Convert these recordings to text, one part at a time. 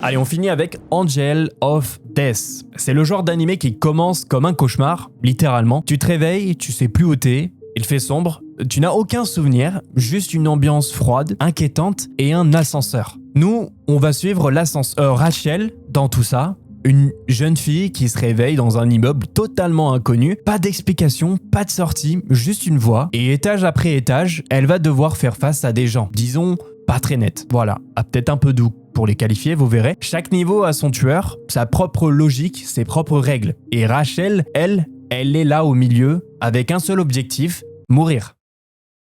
Allez, on finit avec Angel of Death. C'est le genre d'animé qui commence comme un cauchemar, littéralement. Tu te réveilles, tu sais plus où t'es, il fait sombre, tu n'as aucun souvenir, juste une ambiance froide, inquiétante et un ascenseur. Nous, on va suivre Rachel dans tout ça. Une jeune fille qui se réveille dans un immeuble totalement inconnu, pas d'explication, pas de sortie, juste une voix. Et étage après étage, elle va devoir faire face à des gens, disons, pas très nets. Voilà, peut-être un peu doux pour les qualifier, vous verrez. Chaque niveau a son tueur, sa propre logique, ses propres règles. Et Rachel, elle est là au milieu, avec un seul objectif, mourir.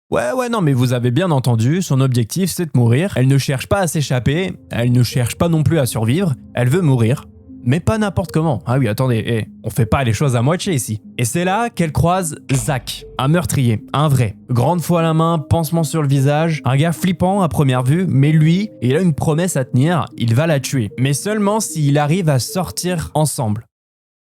Ouais, non, mais vous avez bien entendu, son objectif c'est de mourir. Elle ne cherche pas à s'échapper, elle ne cherche pas non plus à survivre, elle veut mourir. Mais pas n'importe comment. Ah oui, attendez, on fait pas les choses à moitié ici. Et c'est là qu'elle croise Zach, un meurtrier, un vrai. Grande foi à la main, pansement sur le visage, un gars flippant à première vue, mais lui, il a une promesse à tenir, il va la tuer. Mais seulement s'il arrive à sortir ensemble.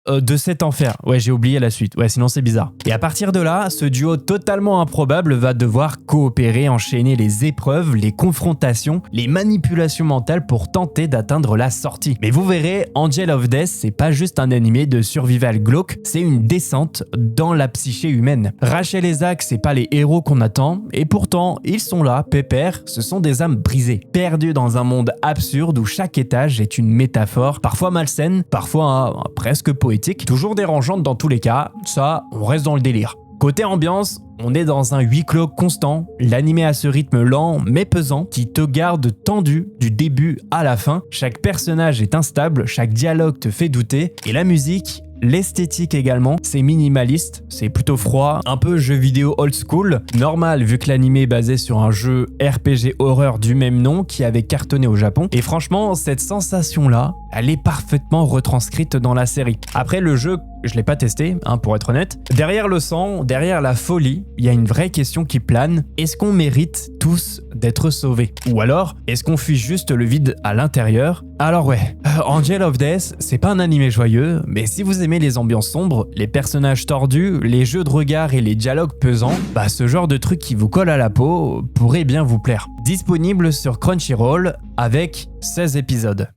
De cet enfer. Ouais, j'ai oublié la suite. Ouais, sinon c'est bizarre. Et à partir de là, ce duo totalement improbable va devoir coopérer, enchaîner les épreuves, les confrontations, les manipulations mentales pour tenter d'atteindre la sortie. Mais vous verrez, Angel of Death, c'est pas juste un animé de survival glauque, c'est une descente dans la psyché humaine. Rachel et Zach, c'est pas les héros qu'on attend, et pourtant, ils sont là, pépères, ce sont des âmes brisées, perdues dans un monde absurde où chaque étage est une métaphore, parfois malsaine, parfois presque poétique. Toujours dérangeante dans tous les cas, ça, on reste dans le délire. Côté ambiance, on est dans un huis clos constant, l'animé a ce rythme lent mais pesant qui te garde tendu du début à la fin. Chaque personnage est instable, chaque dialogue te fait douter et la musique, l'esthétique également, c'est minimaliste, c'est plutôt froid, un peu jeu vidéo old school, normal vu que l'animé est basé sur un jeu RPG horreur du même nom qui avait cartonné au Japon. Et franchement, cette sensation-là, elle est parfaitement retranscrite dans la série. Après le jeu, je l'ai pas testé, pour être honnête. Derrière le sang, derrière la folie, il y a une vraie question qui plane. Est-ce qu'on mérite tous d'être sauvés? Ou alors, est-ce qu'on fuit juste le vide à l'intérieur? Alors ouais, Angel of Death, c'est pas un animé joyeux, mais si vous aimez les ambiances sombres, les personnages tordus, les jeux de regard et les dialogues pesants, ce genre de truc qui vous colle à la peau pourrait bien vous plaire. Disponible sur Crunchyroll avec 16 épisodes.